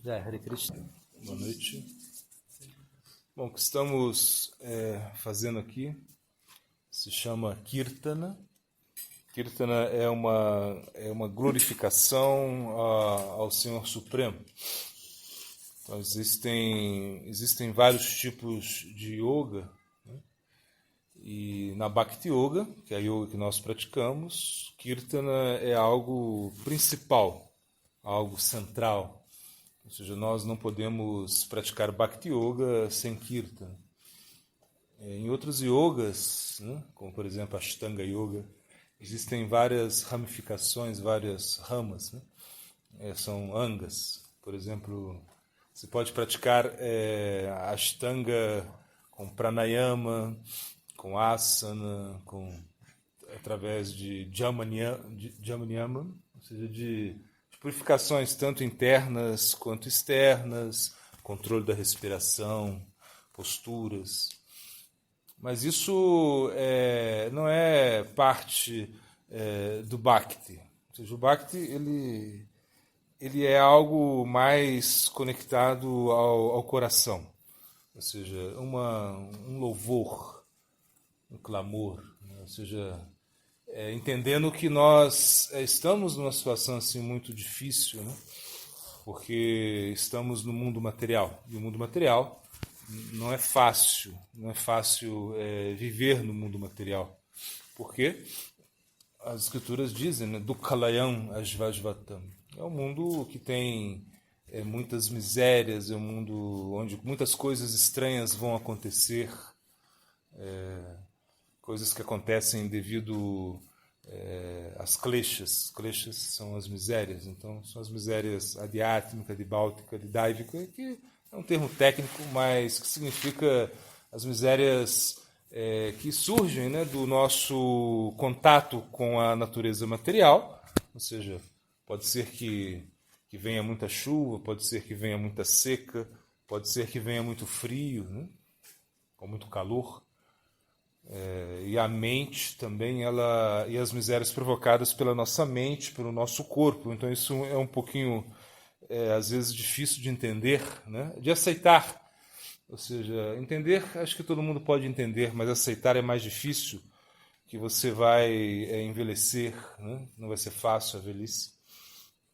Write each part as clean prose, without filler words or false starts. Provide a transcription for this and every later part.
Hare Krishna. Boa noite. Bom, o que estamos fazendo aqui se chama Kirtana. Kirtana é uma glorificação ao Senhor Supremo. Então, existem vários tipos de yoga, né? E na Bhakti Yoga, que é a yoga que nós praticamos, Kirtana é algo principal, algo central. Ou seja, nós não podemos praticar Bhakti Yoga sem Kirtana. Em outros yogas, né, como por exemplo a Ashtanga Yoga, existem várias ramificações, várias ramas, né? São angas. Por exemplo, você pode praticar Ashtanga com pranayama, com asana, através de jamaniyama, ou seja, de purificações tanto internas quanto externas, controle da respiração, posturas. Mas isso não é parte do Bhakti. Ou seja, o Bhakti ele é algo mais conectado ao coração. Ou seja, um louvor, um clamor, né? Ou seja, entendendo que nós estamos numa situação assim muito difícil, né? Porque estamos no mundo material. E o mundo material não é fácil viver no mundo material. Por quê? As escrituras dizem, né? Dukhalayam ajvajvatam. É um mundo que tem muitas misérias, é um mundo onde muitas coisas estranhas vão acontecer, coisas que acontecem devido às kleshas. Kleshas são as misérias, então são as misérias adhyátmica, adibáltica, didaivika, que é um termo técnico, mas que significa as misérias que surgem, né, do nosso contato com a natureza material. Ou seja, pode ser que venha muita chuva, pode ser que venha muita seca, pode ser que venha muito frio, né, ou muito calor. E a mente também, e as misérias provocadas pela nossa mente, pelo nosso corpo. Então isso é um pouquinho, às vezes, difícil de entender, né? De aceitar. Ou seja, entender, acho que todo mundo pode entender, mas aceitar é mais difícil, que você vai envelhecer, né? Não vai ser fácil a velhice.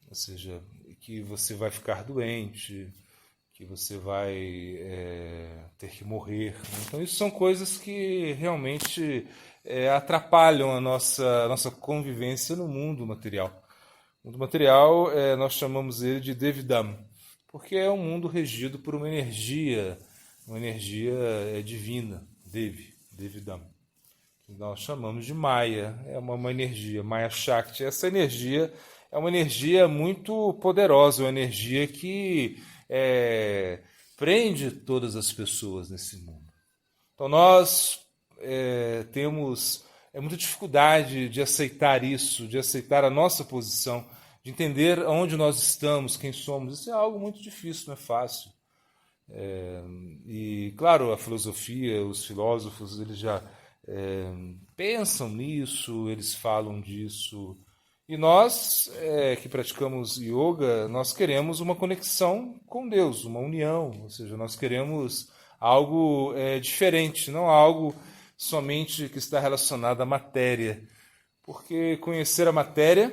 Ou seja, que você vai ficar doente, que você vai ter que morrer. Então, isso são coisas que realmente atrapalham a nossa convivência no mundo material. O mundo material, nós chamamos ele de Devidam, porque é um mundo regido por uma energia divina, Devidam, que nós chamamos de Maya. É uma energia, Maya Shakti. Essa energia é uma energia muito poderosa, uma energia que prende todas as pessoas nesse mundo. Então nós temos muita dificuldade de aceitar isso, de aceitar a nossa posição, de entender onde nós estamos, quem somos. Isso é algo muito difícil, não é fácil. E, claro, a filosofia, os filósofos, eles já pensam nisso, eles falam disso. E nós, que praticamos yoga, nós queremos uma conexão com Deus, uma união. Ou seja, nós queremos algo diferente, não algo somente que está relacionado à matéria. Porque conhecer a matéria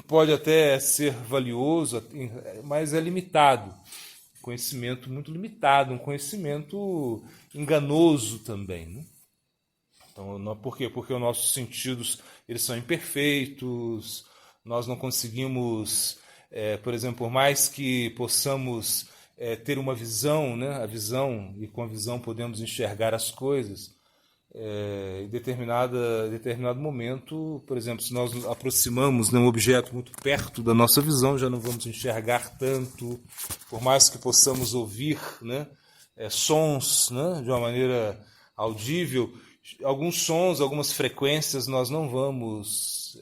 pode até ser valioso, mas é limitado. Conhecimento muito limitado, um conhecimento enganoso também, né? Então, por quê? Porque os nossos sentidos eles são imperfeitos, nós não conseguimos, por exemplo, por mais que possamos ter uma visão, né? A visão, e com a visão podemos enxergar as coisas, em determinado momento, por exemplo, se nós nos aproximamos de um objeto muito perto da nossa visão, já não vamos enxergar tanto, por mais que possamos ouvir, né, sons, né, de uma maneira audível, alguns sons, algumas frequências nós não vamos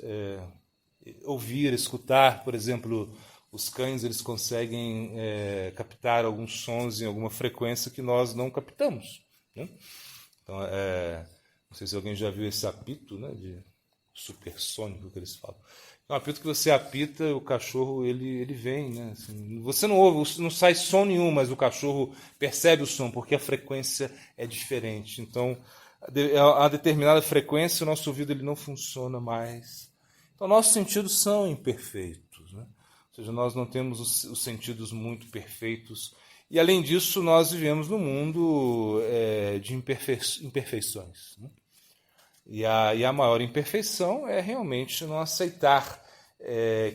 ouvir, escutar. Por exemplo, os cães eles conseguem captar alguns sons em alguma frequência que nós não captamos, né? Então, não sei se alguém já viu esse apito, né, de supersônico que eles falam. Então, apito que você apita, o cachorro ele vem, né? Assim, você não ouve, não sai som nenhum, mas o cachorro percebe o som, porque a frequência é diferente. Então, a determinada frequência, o nosso ouvido ele não funciona mais. Então, nossos sentidos são imperfeitos, né? Ou seja, nós não temos os sentidos muito perfeitos. E, além disso, nós vivemos num mundo de imperfeições, né? E a maior imperfeição é realmente não aceitar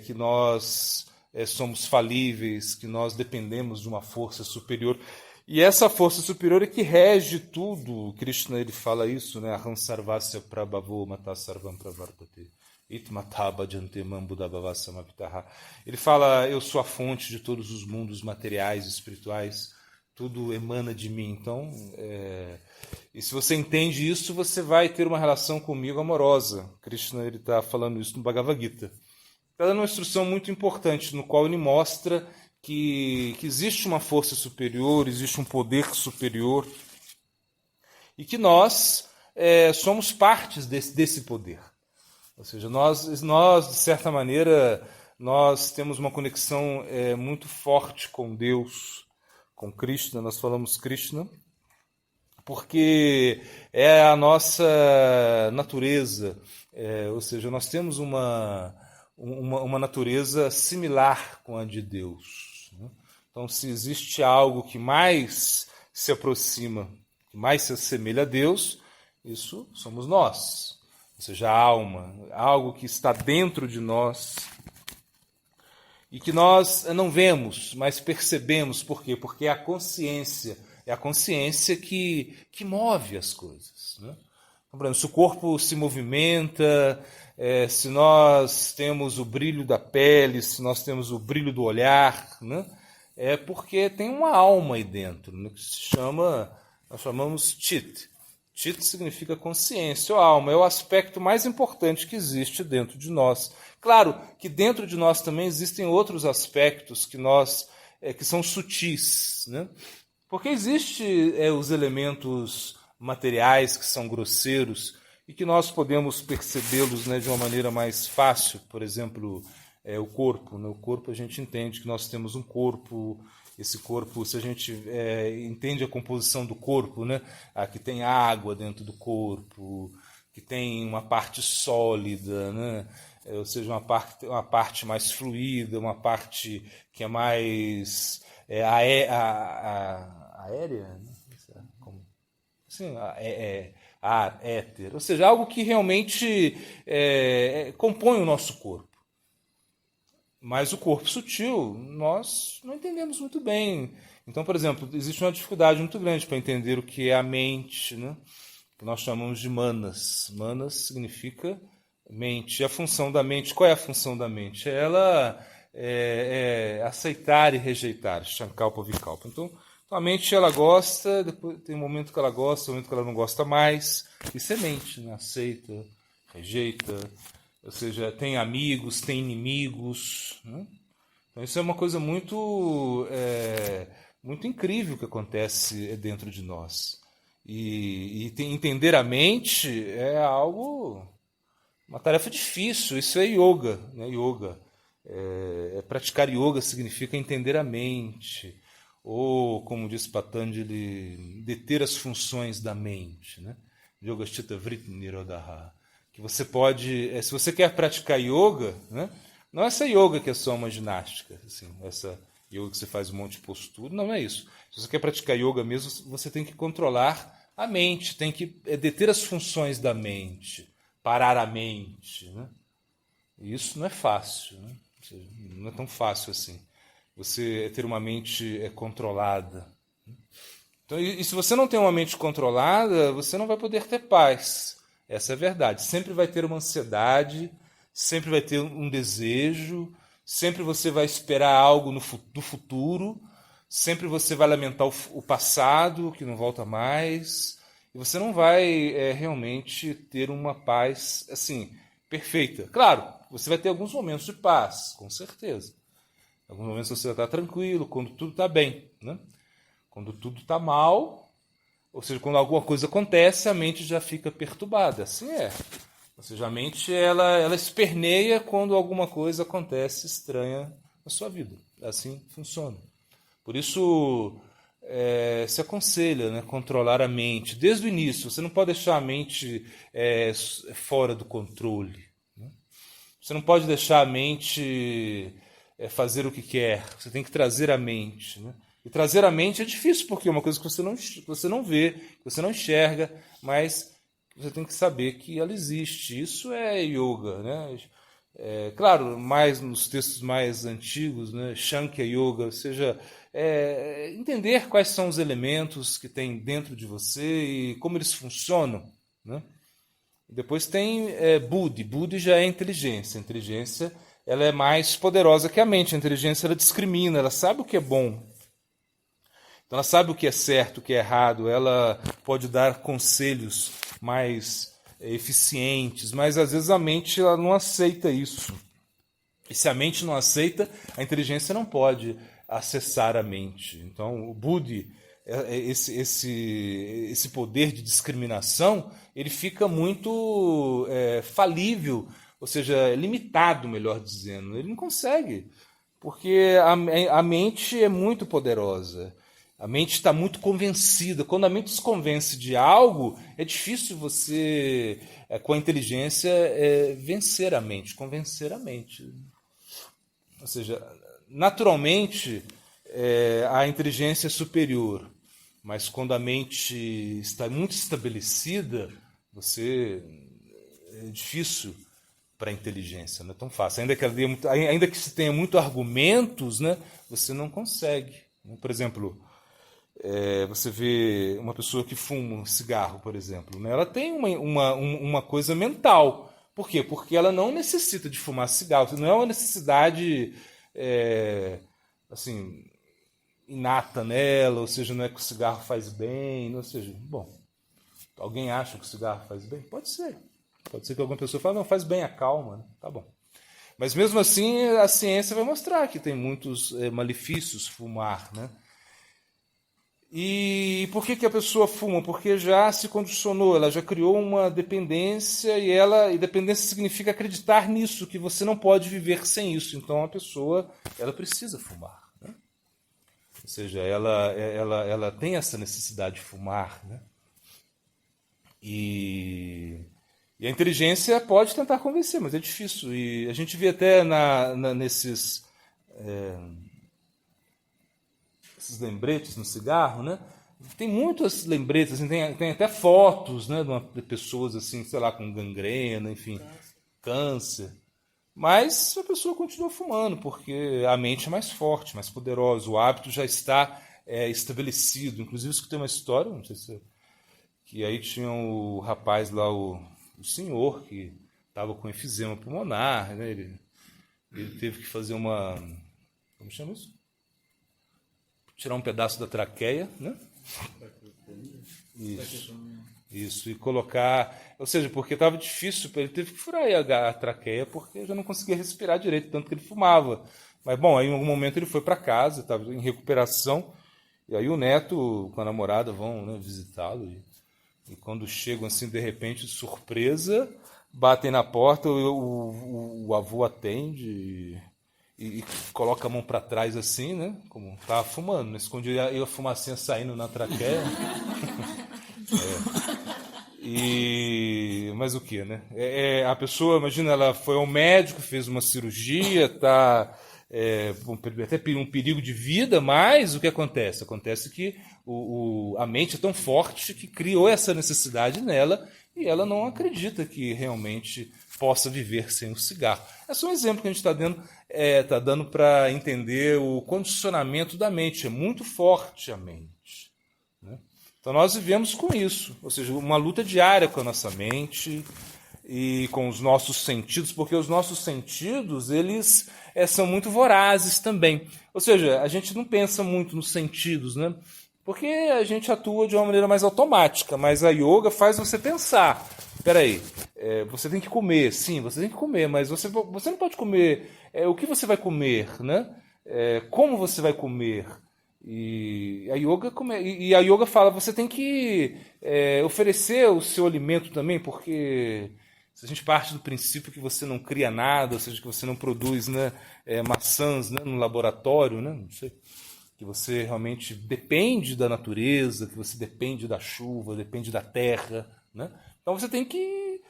que nós somos falíveis, que nós dependemos de uma força superior. E essa força superior é que rege tudo. Krishna ele fala isso, né? Aham sarvasya prabhavo mata sarvam pravartate. Ele fala, eu sou a fonte de todos os mundos materiais e espirituais, tudo emana de mim. Então, e se você entende isso, você vai ter uma relação comigo amorosa. Krishna está falando isso no Bhagavad Gita. Está dando uma instrução muito importante, no qual ele mostra que existe uma força superior, existe um poder superior, e que nós somos partes desse poder. Ou seja, nós, de certa maneira, nós temos uma conexão muito forte com Deus, com Krishna. Nós falamos Krishna porque é a nossa natureza. Ou seja, nós temos uma natureza similar com a de Deus, né? Então, se existe algo que mais se aproxima, que mais se assemelha a Deus, isso somos nós. Ou seja, a alma, algo que está dentro de nós e que nós não vemos, mas percebemos. Por quê? Porque é a consciência que move as coisas, né? Então, por exemplo, se o corpo se movimenta, se nós temos o brilho da pele, se nós temos o brilho do olhar, né? É porque tem uma alma aí dentro, né? Que nós chamamos Chit. Chit significa consciência ou alma, é o aspecto mais importante que existe dentro de nós. Claro que dentro de nós também existem outros aspectos que são sutis, né? Porque existem os elementos materiais que são grosseiros e que nós podemos percebê-los, né, de uma maneira mais fácil. Por exemplo, o corpo, né? O corpo, a gente entende que nós temos um corpo. Esse corpo, se a gente entende a composição do corpo, né? Que tem água dentro do corpo, que tem uma parte sólida, né? Ou seja, uma parte mais fluida, uma parte que é mais aérea, né? Assim, ar, éter. Ou seja, algo que realmente compõe o nosso corpo. Mas o corpo sutil, nós não entendemos muito bem. Então, por exemplo, existe uma dificuldade muito grande para entender o que é a mente, né? Que nós chamamos de manas. Manas significa mente. E a função da mente, qual é a função da mente? Ela aceitar e rejeitar, Shankalpa Vikalpa. Então, a mente ela gosta, depois tem um momento que ela gosta, um momento que ela não gosta mais. Isso é mente, né? Aceita, rejeita. Ou seja, tem amigos, tem inimigos, né? Então isso é uma coisa muito incrível que acontece dentro de nós. E entender a mente é uma tarefa difícil. Isso é yoga, né? Yoga. Praticar yoga significa entender a mente. Ou, como diz Patanjali, deter as funções da mente, né? Yoga Chitta Vritti Nirodha. Que você pode, se você quer praticar yoga, né? Não é essa yoga que é só uma ginástica, assim, essa yoga que você faz um monte de postura, não é isso. Se você quer praticar yoga mesmo, você tem que controlar a mente, tem que deter as funções da mente, parar a mente, né? E isso não é fácil, né? Ou seja, não é tão fácil assim. Você ter uma mente controlada. Então, e se você não tem uma mente controlada, você não vai poder ter paz. Essa é a verdade. Sempre vai ter uma ansiedade, sempre vai ter um desejo, sempre você vai esperar algo do futuro, sempre você vai lamentar o passado, que não volta mais, e você não vai realmente ter uma paz assim perfeita. Claro, você vai ter alguns momentos de paz, com certeza. Alguns momentos você vai estar tranquilo, quando tudo está bem, né? Quando tudo está mal, ou seja, quando alguma coisa acontece, a mente já fica perturbada. Assim é. Ou seja, a mente ela esperneia quando alguma coisa acontece estranha na sua vida. Assim funciona. Por isso se aconselha, né, controlar a mente desde o início. Você não pode deixar a mente fora do controle. Né? Você não pode deixar a mente fazer o que quer. Você tem que trazer a mente. Né? E trazer a mente é difícil, porque é uma coisa que você não vê, que você não enxerga, mas você tem que saber que ela existe. Isso é yoga, né? Claro, mais nos textos mais antigos, né? Shankya Yoga, ou seja, entender quais são os elementos que tem dentro de você e como eles funcionam. Né? Depois tem Buddhi. Buddhi já é inteligência. A inteligência ela é mais poderosa que a mente. A inteligência ela discrimina, ela sabe o que é bom. Então ela sabe o que é certo, o que é errado, ela pode dar conselhos mais eficientes, mas às vezes a mente ela não aceita isso. E se a mente não aceita, a inteligência não pode acessar a mente. Então o Buddhi, esse poder de discriminação, ele fica muito falível, ou seja, limitado, melhor dizendo. Ele não consegue, porque a mente é muito poderosa. A mente está muito convencida. Quando a mente se convence de algo, é difícil você, com a inteligência, vencer a mente, convencer a mente. Ou seja, naturalmente, a inteligência é superior. Mas quando a mente está muito estabelecida, é difícil para a inteligência, não é tão fácil. Ainda que se tenha muitos argumentos, né, você não consegue. Por exemplo, você vê uma pessoa que fuma um cigarro, por exemplo, né? Ela tem uma coisa mental. Por quê? Porque ela não necessita de fumar cigarro. Não é uma necessidade assim, inata nela, ou seja, não é que o cigarro faz bem, ou seja, bom, alguém acha que o cigarro faz bem? Pode ser. Pode ser que alguma pessoa fale, não, faz bem, acalma, né? Tá bom. Mas mesmo assim, a ciência vai mostrar que tem muitos malefícios fumar, né? E por que a pessoa fuma? Porque já se condicionou, ela já criou uma dependência e dependência significa acreditar nisso, que você não pode viver sem isso. Então a pessoa ela precisa fumar. Né? Ou seja, ela tem essa necessidade de fumar. Né? E a inteligência pode tentar convencer, mas é difícil. E a gente vê até nesses... esses lembretes no cigarro, né? Tem muitas lembretes, assim, tem até fotos, né, de pessoas assim, sei lá, com gangrena, enfim, câncer. Mas a pessoa continua fumando, porque a mente é mais forte, mais poderosa, o hábito já está estabelecido. Inclusive, escutei uma história, não sei se... que aí tinha o rapaz lá, o senhor, que estava com efizema pulmonar, né? Ele teve que fazer uma... como chama isso? Tirar um pedaço da traqueia, né? Isso, e colocar... Ou seja, porque estava difícil, ele teve que furar a traqueia porque já não conseguia respirar direito, tanto que ele fumava. Mas, bom, aí em algum momento ele foi para casa, estava em recuperação, e aí o neto com a namorada vão, né, visitá-lo, e quando chegam assim, de repente, de surpresa, batem na porta, o avô atende... E coloca a mão para trás assim, né? Como estava fumando, né? Escondia a fumacinha saindo na traqueia. Mas o que, né? A pessoa, imagina, ela foi ao médico, fez uma cirurgia, está até um perigo de vida, mas o que acontece? Acontece que a mente é tão forte que criou essa necessidade nela e ela não acredita que realmente possa viver sem o cigarro. É só um exemplo que a gente está dando para entender o condicionamento da mente. É muito forte a mente. Né? Então nós vivemos com isso, ou seja, uma luta diária com a nossa mente e com os nossos sentidos, porque os nossos sentidos eles são muito vorazes também. Ou seja, a gente não pensa muito nos sentidos, né? Porque a gente atua de uma maneira mais automática, mas a yoga faz você pensar. Espera aí, você tem que comer, sim, você tem que comer, mas você não pode comer. O que você vai comer, né? Como você vai comer? E a yoga fala, você tem que oferecer o seu alimento também, porque se a gente parte do princípio que você não cria nada, ou seja, que você não produz, né, maçãs, né, no laboratório, né, não sei, que você realmente depende da natureza, que você depende da chuva, depende da terra, né? Então você tem que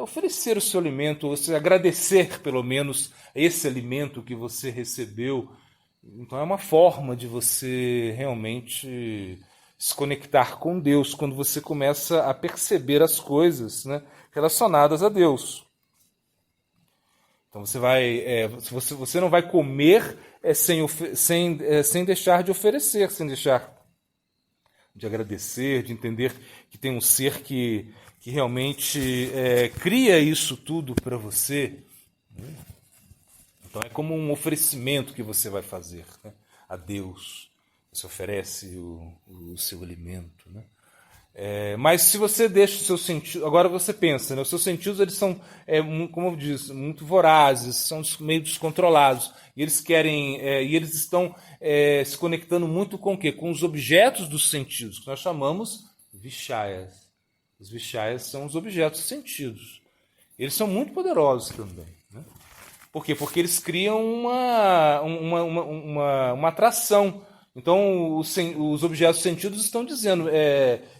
oferecer o seu alimento, você agradecer pelo menos esse alimento que você recebeu. Então é uma forma de você realmente se conectar com Deus quando você começa a perceber as coisas, né, relacionadas a Deus. Então você não vai comer sem deixar de oferecer, sem deixar de agradecer, de entender que tem um ser que realmente cria isso tudo para você. Então é como um oferecimento que você vai fazer, né, a Deus. Você oferece o seu alimento, né? Mas se você deixa o seu sentido... Agora você pensa, né? Os seus sentidos eles são, como eu disse, muito vorazes, são meio descontrolados. E eles querem... e eles estão se conectando muito com o quê? Com os objetos dos sentidos, que nós chamamos vishayas. Os vishayas são os objetos dos sentidos. Eles são muito poderosos também, né? Por quê? Porque eles criam uma atração. Então, os objetos sentidos estão dizendo,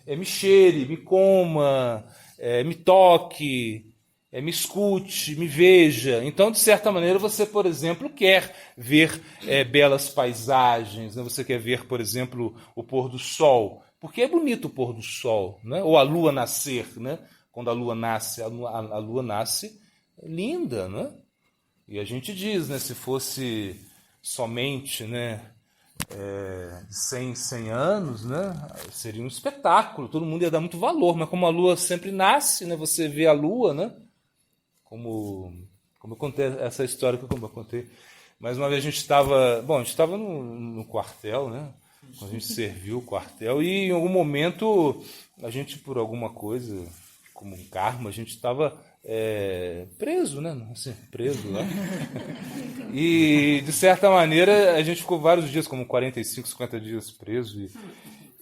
me cheire, me coma, me toque, me escute, me veja. Então, de certa maneira, você, por exemplo, quer ver belas paisagens, né? Você quer ver, por exemplo, o pôr do sol, porque é bonito o pôr do sol, né? Ou a lua nascer, né? Quando a lua nasce, a lua nasce linda, né? E a gente diz, né, se fosse somente, né, 100 anos, né, seria um espetáculo, todo mundo ia dar muito valor, mas como a lua sempre nasce, né, você vê a lua, né, como eu contei essa história que eu contei. Mais uma vez a gente estava no quartel, né, quando a gente serviu o quartel, e em algum momento a gente, por alguma coisa, como um karma, a gente estava preso, né? Assim, preso lá. E, de certa maneira, a gente ficou vários dias, como 45, 50 dias preso.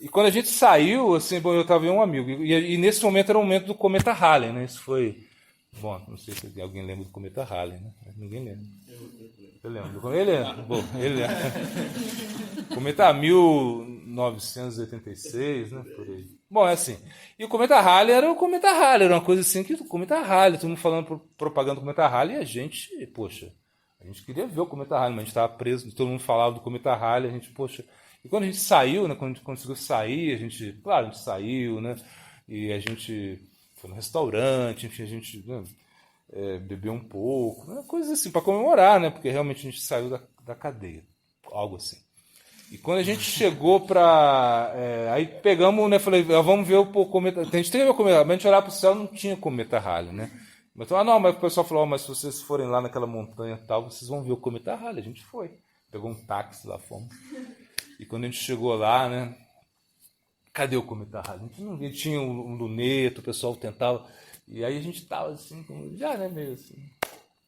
E quando a gente saiu, assim, eu estava em um amigo. E nesse momento era o momento do cometa Halley, né? Isso foi... Bom, não sei se alguém lembra do cometa Halley, né? Ninguém lembra. Eu lembro. Ele lembra. Cometa 1986, né? Por aí. Bom, é assim. E o cometa Halley era o cometa Halley, era uma coisa assim que o cometa Halley, todo mundo falando propaganda do cometa Halley, e a gente, poxa, a gente queria ver o cometa Halley, mas a gente estava preso, todo mundo falava do cometa Halley, a gente, poxa. E quando a gente saiu, né? Quando a gente conseguiu sair, a gente saiu, né? E a gente foi no restaurante, enfim, a gente, né, bebeu um pouco, né, coisas assim, para comemorar, né? Porque realmente a gente saiu da cadeia, algo assim. E quando a gente chegou para... aí pegamos, né? Falei, vamos ver o cometa... A gente tem que ver o cometa, mas a gente olhar para o céu não tinha cometa Halley, né? Mas o pessoal falou, mas se vocês forem lá naquela montanha e tal, vocês vão ver o cometa Halley. A gente foi. Pegou um táxi lá, fomos. E quando a gente chegou lá, né? Cadê o cometa Halley? A gente não via, tinha um luneto, o pessoal tentava... E aí a gente tava assim, já, né, meio assim...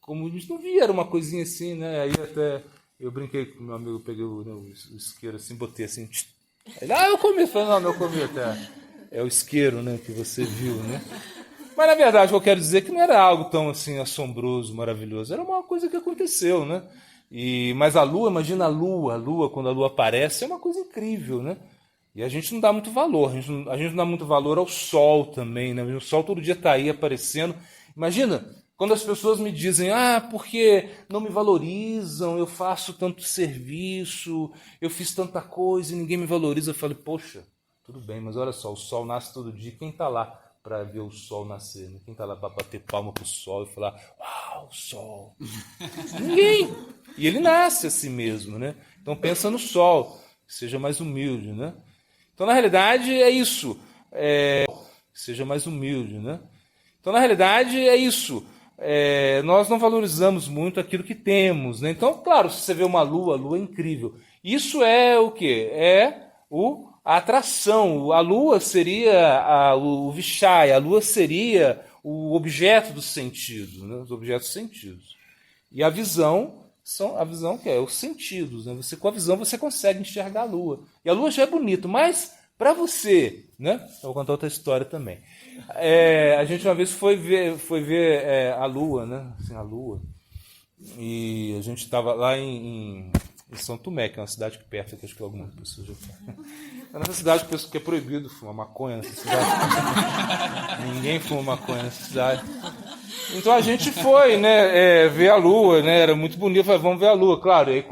Como a gente não via, era uma coisinha assim, né? Aí até... Eu brinquei com meu amigo, peguei o isqueiro assim, botei assim. Ele, eu comi. Falei, não, eu comi até. É o isqueiro, né, que você viu, né? Mas na verdade, o que eu quero dizer é que não era algo tão assim assombroso, maravilhoso. Era uma coisa que aconteceu, né? Mas a lua, imagina a lua, quando a lua aparece, é uma coisa incrível, né? E a gente não dá muito valor. A gente não dá muito valor ao sol também, né? O sol todo dia está aí aparecendo. Imagina. Quando as pessoas me dizem, porque não me valorizam, eu faço tanto serviço, eu fiz tanta coisa e ninguém me valoriza, eu falo, poxa, tudo bem, mas olha só, o sol nasce todo dia, quem está lá para ver o sol nascer? Né? Quem está lá para bater palma para o sol e falar, uau, sol? Ninguém! E ele nasce assim mesmo, né? Então pensa no sol, que seja mais humilde, né? Então na realidade é isso, seja mais humilde, né? Então na realidade é isso. Nós não valorizamos muito aquilo que temos, né? Então, claro, se você vê uma lua, a lua é incrível. Isso é o quê? A atração. A lua seria o vishaya, a lua seria o objeto do sentido, né? Os objetos sentidos. E a visão que é os sentidos, né? Com a visão você consegue enxergar a lua. E a lua já é bonita, mas Para você, né? Eu vou contar outra história também. A gente uma vez foi ver a Lua, né? Assim, a Lua. E a gente estava lá em São Tomé, que é uma cidade que perto, que acho que algumas pessoas já conhecem. É nessa cidade que é proibido fumar maconha nessa cidade. Ninguém fuma maconha nessa cidade. Então a gente foi, né, ver a Lua, né? Era muito bonito. Falei, vamos ver a Lua, claro. E aí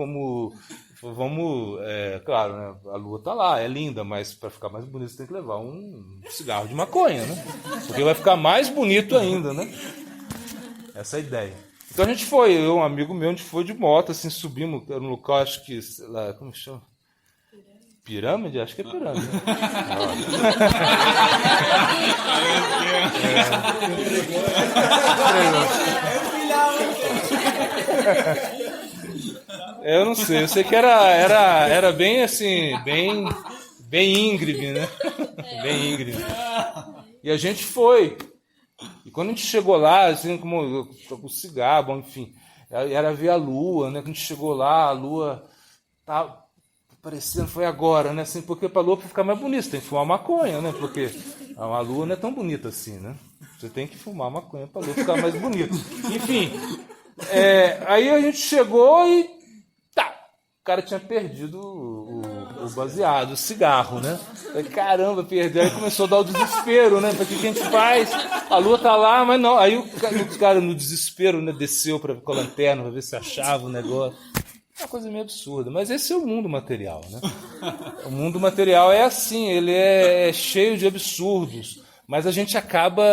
claro, né? A Lua tá lá, é linda, mas para ficar mais bonito você tem que levar um cigarro de maconha, né? Porque vai ficar mais bonito ainda, né? Essa é a ideia. Então a gente foi, um amigo meu, a gente foi de moto, assim, subimos, era um local, acho que, sei lá, como chama? Pirâmide? Acho que é pirâmide. Eu não sei, eu sei que era bem assim, bem íngreme, né? Bem íngreme. E a gente foi. E quando a gente chegou lá, assim, como o cigarro, bom, enfim, era ver a Lua, né? Quando a gente chegou lá, a Lua tá parecendo, foi agora, né? Assim, porque pra Lua ficar mais bonita, tem que fumar maconha, né? Porque a Lua não é tão bonita assim, né? Você tem que fumar maconha pra Lua ficar mais bonita. Enfim, aí a gente chegou e o cara tinha perdido o baseado, o cigarro, né? Caramba, perdeu. Aí começou a dar o desespero, né? Porque o que a gente faz? A Lua tá lá, mas não. Aí o cara no desespero, né, desceu com a lanterna para ver se achava o negócio. É uma coisa meio absurda. Mas esse é o mundo material, né? O mundo material é assim, ele é cheio de absurdos. Mas a gente acaba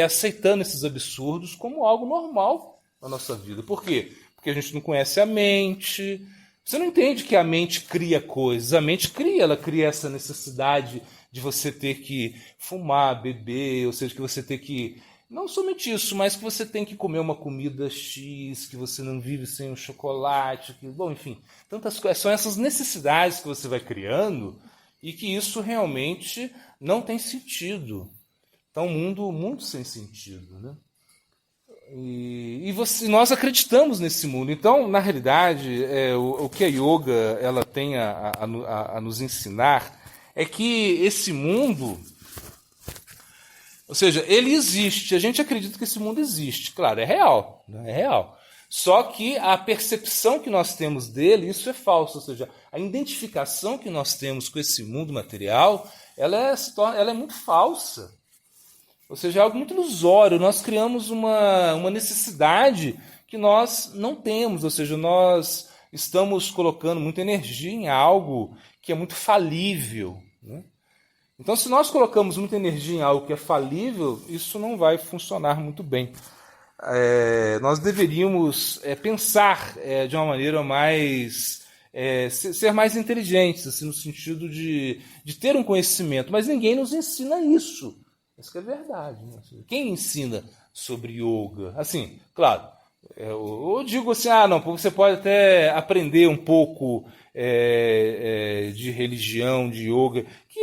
aceitando esses absurdos como algo normal na nossa vida. Por quê? Porque a gente não conhece a mente. Você não entende que a mente cria coisas. A mente ela cria essa necessidade de você ter que fumar, beber, ou seja, que você ter que... Não somente isso, mas que você tem que comer uma comida X, que você não vive sem um chocolate, bom, enfim, tantas coisas. São essas necessidades que você vai criando e que isso realmente não tem sentido. Então, um mundo muito sem sentido, né? E nós acreditamos nesse mundo. Então, na realidade, o que a yoga ela tem a nos ensinar é que esse mundo, ou seja, ele existe. A gente acredita que esse mundo existe. Claro, é real, né? É real. Só que a percepção que nós temos dele, isso é falso. Ou seja, a identificação que nós temos com esse mundo material, ela é muito falsa. Ou seja, é algo muito ilusório. Nós criamos uma necessidade que nós não temos. Ou seja, nós estamos colocando muita energia em algo que é muito falível, né? Então, se nós colocamos muita energia em algo que é falível, isso não vai funcionar muito bem. Nós deveríamos pensar de uma maneira mais... ser mais inteligentes, assim, no sentido de ter um conhecimento. Mas ninguém nos ensina isso. Isso que é verdade, né? Quem ensina sobre yoga? Assim, claro, eu digo assim, não, você pode até aprender um pouco de religião, de yoga, que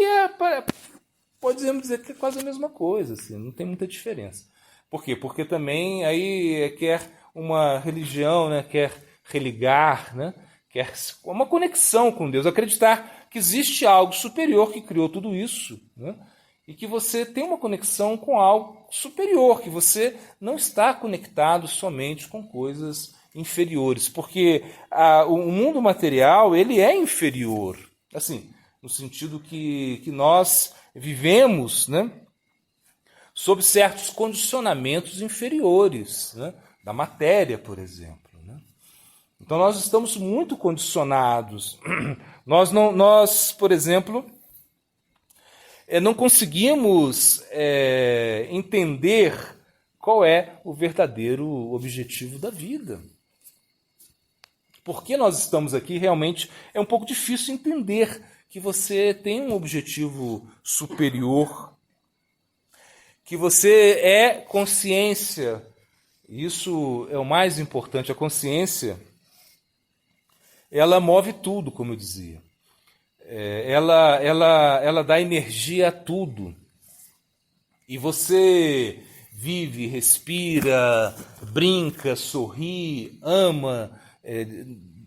podemos dizer que é quase a mesma coisa, assim, não tem muita diferença. Por quê? Porque também aí quer uma religião, né, quer religar, né, quer uma conexão com Deus, acreditar que existe algo superior que criou tudo isso, né? E que você tem uma conexão com algo superior, que você não está conectado somente com coisas inferiores, porque o mundo material ele é inferior, assim, no sentido que nós vivemos, né, sob certos condicionamentos inferiores, né, da matéria, por exemplo, né? Então nós estamos muito condicionados. Nós, por exemplo, não conseguimos entender qual é o verdadeiro objetivo da vida. Por que nós estamos aqui, realmente é um pouco difícil entender que você tem um objetivo superior, que você é consciência. Isso é o mais importante. A consciência, ela move tudo, como eu dizia. Ela dá energia a tudo. E você vive, respira, brinca, sorri, ama,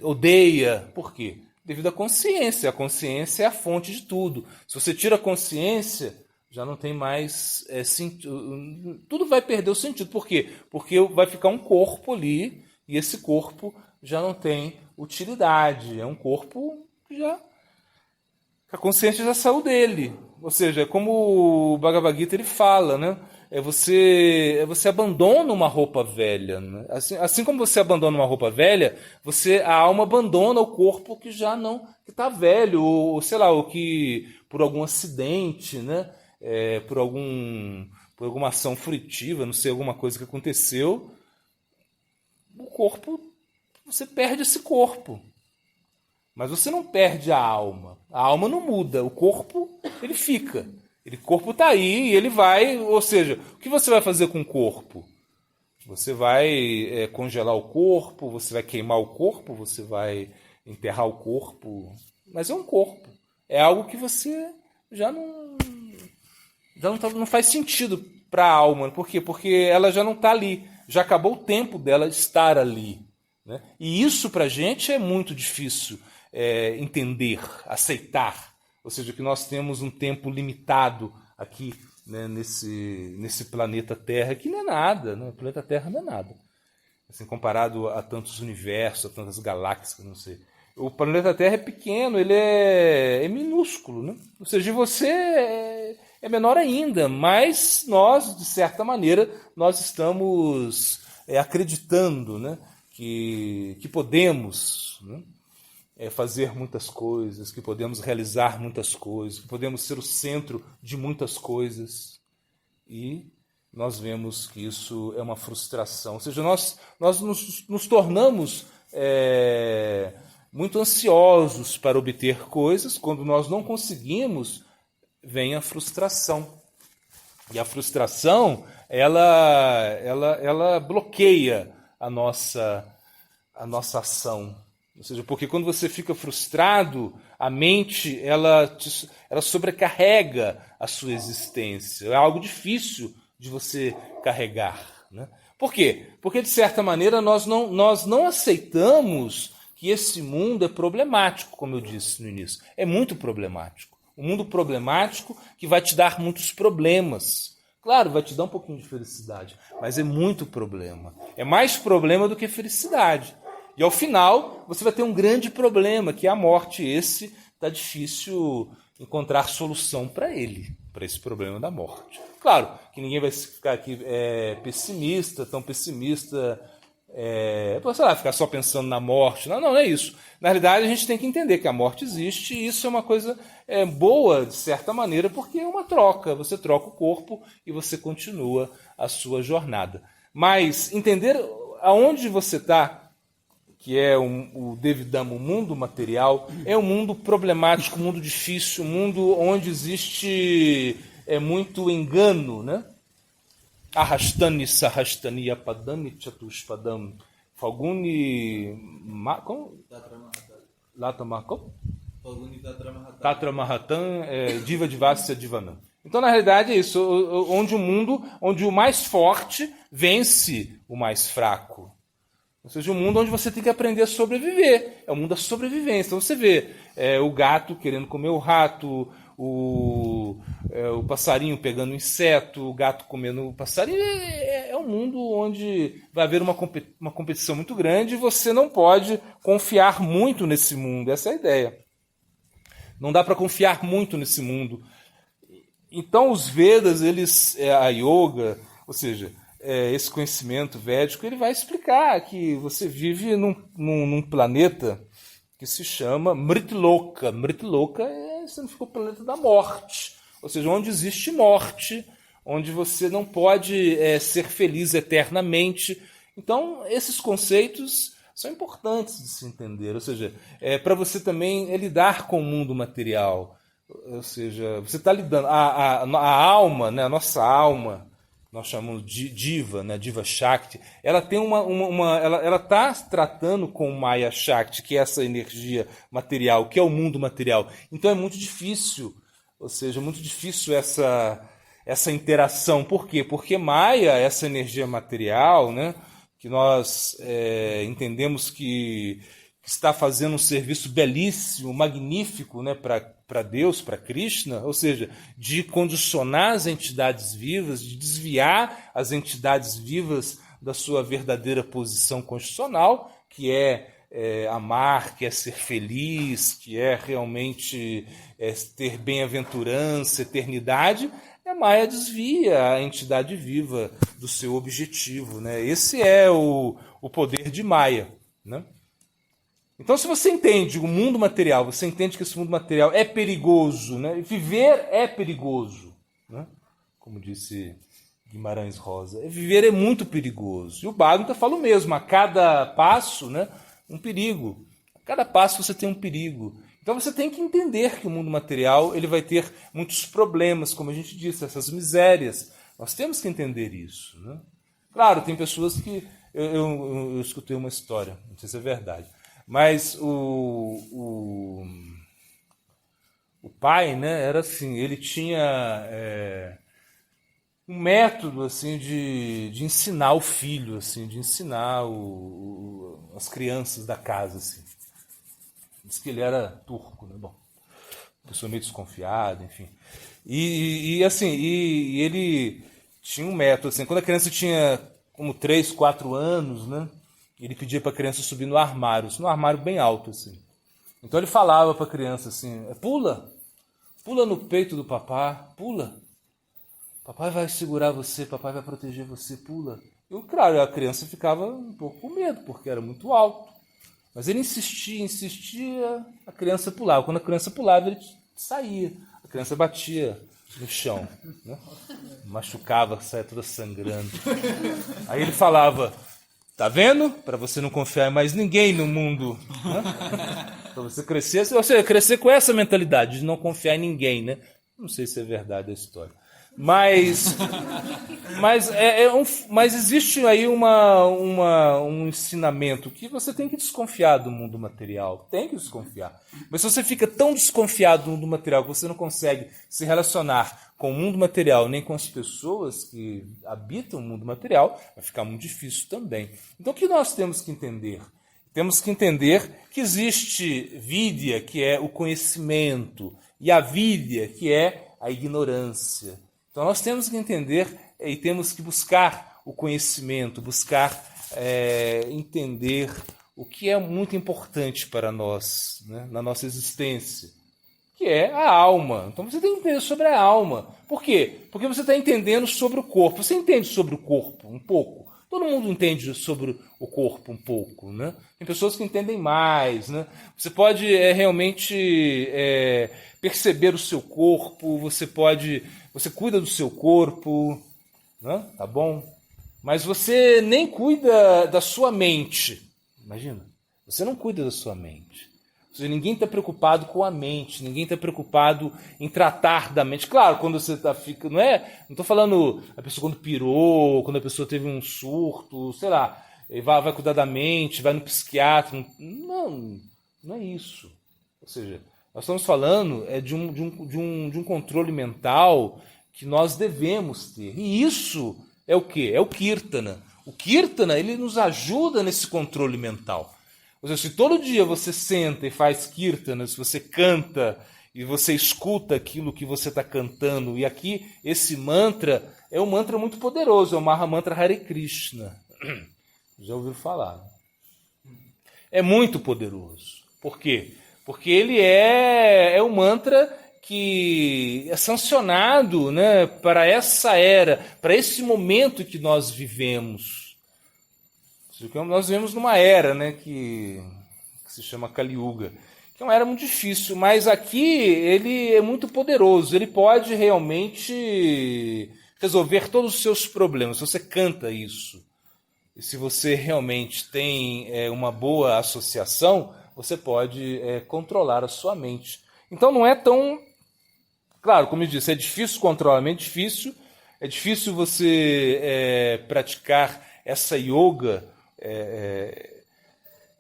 odeia. Por quê? Devido à consciência. A consciência é a fonte de tudo. Se você tira a consciência, já não tem mais sentido. Tudo vai perder o sentido. Por quê? Porque vai ficar um corpo ali e esse corpo já não tem utilidade. É um corpo que já... a consciência já saiu dele. Ou seja, é como o Bhagavad Gita ele fala, né? Você abandona uma roupa velha. Né? Assim como você abandona uma roupa velha, a alma abandona o corpo que já não está velho, ou sei lá, ou que por algum acidente, né? Por alguma ação fruitiva, não sei, alguma coisa que aconteceu, o corpo, você perde esse corpo. Mas você não perde a alma. A alma não muda. O corpo, ele fica. O corpo está aí e ele vai... Ou seja, o que você vai fazer com o corpo? Você vai congelar o corpo, você vai queimar o corpo, você vai enterrar o corpo. Mas é um corpo. É algo que você já não faz sentido para a alma. Por quê? Porque ela já não está ali. Já acabou o tempo dela estar ali. Né? E isso para a gente é muito difícil entender, aceitar. Ou seja, que nós temos um tempo limitado aqui, né, nesse planeta Terra, que não é nada. Né? O planeta Terra não é nada. Assim, comparado a tantos universos, a tantas galáxias, não sei. O planeta Terra é pequeno, ele é minúsculo. Né? Ou seja, você é menor ainda, mas nós, de certa maneira, nós estamos acreditando, né, que podemos, né, fazer muitas coisas, que podemos realizar muitas coisas, que podemos ser o centro de muitas coisas. E nós vemos que isso é uma frustração. Ou seja, nós nos tornamos muito ansiosos para obter coisas. Quando nós não conseguimos, vem a frustração. E a frustração, ela bloqueia a nossa ação. Ou seja, porque quando você fica frustrado, a mente ela sobrecarrega a sua existência. É algo difícil de você carregar. Né? Por quê? Porque, de certa maneira, nós não aceitamos que esse mundo é problemático, como eu disse no início. É muito problemático. Um mundo problemático que vai te dar muitos problemas. Claro, vai te dar um pouquinho de felicidade, mas é muito problema. É mais problema do que felicidade. E ao final, você vai ter um grande problema, que é a morte. Esse está difícil encontrar solução para ele, para esse problema da morte. Claro que ninguém vai ficar aqui pessimista, tão pessimista, sei lá, ficar só pensando na morte. Não é isso. Na realidade, a gente tem que entender que a morte existe e isso é uma coisa boa, de certa maneira, porque é uma troca. Você troca o corpo e você continua a sua jornada. Mas entender aonde você está, que é o Devidama, o mundo material, é um mundo problemático, um mundo difícil, um mundo onde existe muito engano, né? Arrastani sahastani apadami chatuspadam falguni Tatra Mahatan Diva Divasya Divanam. Então, na realidade, é isso, onde o mais forte vence o mais fraco. Ou seja, um mundo onde você tem que aprender a sobreviver. É o mundo da sobrevivência. Então você vê o gato querendo comer o rato, o passarinho pegando o inseto, o gato comendo o passarinho. É um mundo onde vai haver uma competição muito grande e você não pode confiar muito nesse mundo. Essa é a ideia. Não dá para confiar muito nesse mundo. Então os Vedas, a yoga, ou seja, esse conhecimento védico, ele vai explicar que você vive num planeta que se chama Mritloka. Mritloka significa o planeta da morte, ou seja, onde existe morte, onde você não pode ser feliz eternamente. Então, esses conceitos são importantes de se entender, ou seja, para você também lidar com o mundo material. Ou seja, você está lidando... A alma, né, a nossa alma, nós chamamos de Diva, né, Diva Shakti, ela tem ela está tratando com Maya Shakti, que é essa energia material, que é o mundo material. Então é muito difícil, ou seja, muito difícil essa interação. Por quê? Porque Maya, essa energia material, né, que nós entendemos que que está fazendo um serviço belíssimo, magnífico, né, para Deus, para Krishna, ou seja, de condicionar as entidades vivas, de desviar as entidades vivas da sua verdadeira posição constitucional, que é amar, que é ser feliz, que é realmente ter bem-aventurança, eternidade, a Maya desvia a entidade viva do seu objetivo, né? Esse é o poder de Maya, né? Então, se você entende o mundo material, você entende que esse mundo material é perigoso, né? Viver é perigoso, né? Como disse Guimarães Rosa. Viver é muito perigoso. E o Bhagavata fala o mesmo, a cada passo, né, um perigo. A cada passo você tem um perigo. Então você tem que entender que o mundo material ele vai ter muitos problemas, como a gente disse, essas misérias. Nós temos que entender isso, né? Claro, tem pessoas que... Eu escutei uma história, não sei se é verdade, mas o pai, né, era assim, ele tinha um método assim de ensinar o filho, assim, de ensinar as crianças da casa, assim. Diz que ele era turco, né? Bom, pessoa meio desconfiada, enfim. E ele tinha um método, assim, quando a criança tinha como 3, 4 anos, né? Ele pedia para a criança subir no armário bem alto, assim. Então ele falava para a criança assim, pula no peito do papá, pula. Papai vai segurar você, papai vai proteger você, pula. E, claro, a criança ficava um pouco com medo, porque era muito alto. Mas ele insistia, a criança pulava. Quando a criança pulava, ele saía. A criança batia no chão, né? Machucava, saia toda sangrando. Aí ele falava, tá vendo? Para você não confiar em mais ninguém no mundo, né? Para você crescer, ou seja, crescer com essa mentalidade de não confiar em ninguém, né? Não sei se é verdade a história. Mas existe aí um ensinamento que você tem que desconfiar do mundo material. Tem que desconfiar. Mas se você fica tão desconfiado do mundo material que você não consegue se relacionar com o mundo material nem com as pessoas que habitam o mundo material, vai ficar muito difícil também. Então o que nós temos que entender? Temos que entender que existe vidya, que é o conhecimento, e a vidya, que é a ignorância. Então nós temos que entender e temos que buscar o conhecimento, buscar entender o que é muito importante para nós, né, na nossa existência, que é a alma. Então você tem que entender sobre a alma. Por quê? Porque você está entendendo sobre o corpo. Você entende sobre o corpo um pouco? Todo mundo entende sobre o corpo um pouco, né? Tem pessoas que entendem mais, né? Você pode realmente perceber o seu corpo, você cuida do seu corpo, né? Tá bom? Mas você nem cuida da sua mente. Imagina, você não cuida da sua mente. Ou seja, ninguém está preocupado com a mente, ninguém está preocupado em tratar da mente. Claro, quando você fica, não estou falando a pessoa quando pirou, quando a pessoa teve um surto, sei lá, vai cuidar da mente, vai no psiquiatra. Não é isso. Ou seja, nós estamos falando de um controle mental que nós devemos ter. E isso é o quê? É o Kirtana. O Kirtana, ele nos ajuda nesse controle mental. Ou seja, se todo dia você senta e faz Kirtana, se você canta e você escuta aquilo que você está cantando, e aqui esse mantra é um mantra muito poderoso, é o Mahamantra Hare Krishna. Já ouviu falar? É muito poderoso. Por quê? Porque ele é um mantra que é sancionado, né, para essa era, para esse momento que nós vivemos. Nós vivemos numa era, né, que se chama Kali Yuga, que é uma era muito difícil, mas aqui ele é muito poderoso, ele pode realmente resolver todos os seus problemas. Se você canta isso, e se você realmente tem uma boa associação, você pode controlar a sua mente. Então não é tão... Claro, como eu disse, é difícil controlar a mente, é difícil você praticar essa yoga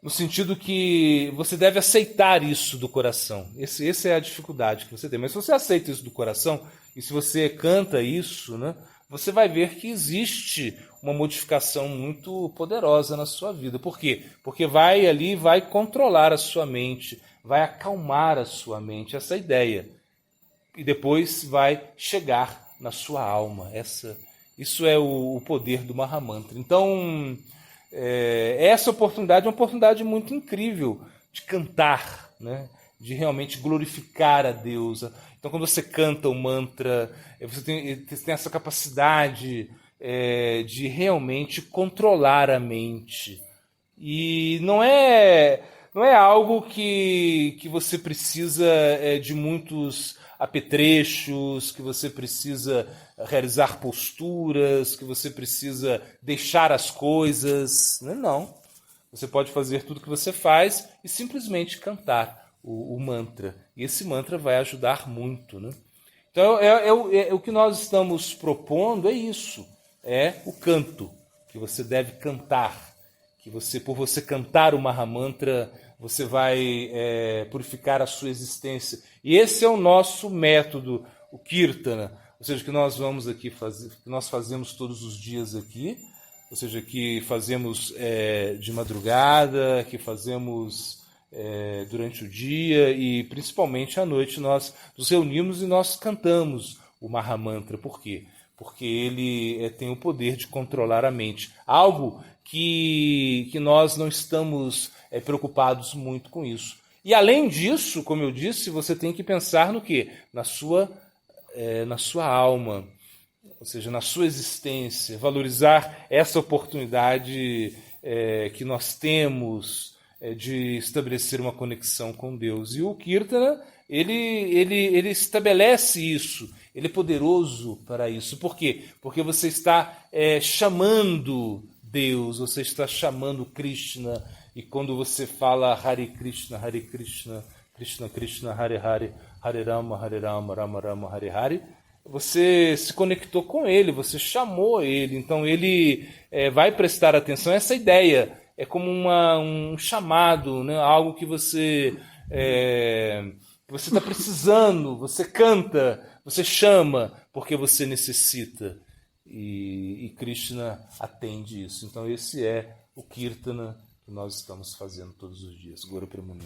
no sentido que você deve aceitar isso do coração. Essa é a dificuldade que você tem. Mas se você aceita isso do coração, e se você canta isso, né, você vai ver que existe uma modificação muito poderosa na sua vida. Por quê? Porque vai controlar a sua mente, vai acalmar a sua mente, essa ideia. E depois vai chegar na sua alma. Isso é o poder do Mahamantra. Então, essa oportunidade é uma oportunidade muito incrível de cantar, né? De realmente glorificar a Deus. Então, quando você canta o mantra, você tem essa capacidade de realmente controlar a mente. E não é algo que você precisa de muitos apetrechos, que você precisa realizar posturas, que você precisa deixar as coisas. Não. Você pode fazer tudo que você faz e simplesmente cantar o mantra. E esse mantra vai ajudar muito, né? Então, o que nós estamos propondo é isso. É o canto, que você deve cantar. Que por você cantar o Mahamantra, você vai purificar a sua existência. E esse é o nosso método, o Kirtana. Ou seja, que nós vamos aqui fazer, que nós fazemos todos os dias aqui. Ou seja, que fazemos de madrugada, que fazemos durante o dia e principalmente à noite nós nos reunimos e nós cantamos o Mahamantra. Por quê? Porque ele tem o poder de controlar a mente. Algo que nós não estamos preocupados muito com isso. E além disso, como eu disse, você tem que pensar no quê? Na sua alma, ou seja, na sua existência, valorizar essa oportunidade que nós temos de estabelecer uma conexão com Deus. E o Kirtana, ele estabelece isso, ele é poderoso para isso. Por quê? Porque você está chamando Deus, você está chamando Krishna, e quando você fala Hare Krishna, Krishna Krishna, Hare Hare, Hare Rama, Rama Rama, Hare Hare, você se conectou com ele, você chamou ele, então ele vai prestar atenção. Essa ideia é como um chamado, né? Algo que você está precisando, você canta, você chama porque você necessita. E Krishna atende isso. Então esse é o Kirtana que nós estamos fazendo todos os dias. Guru Premanandi.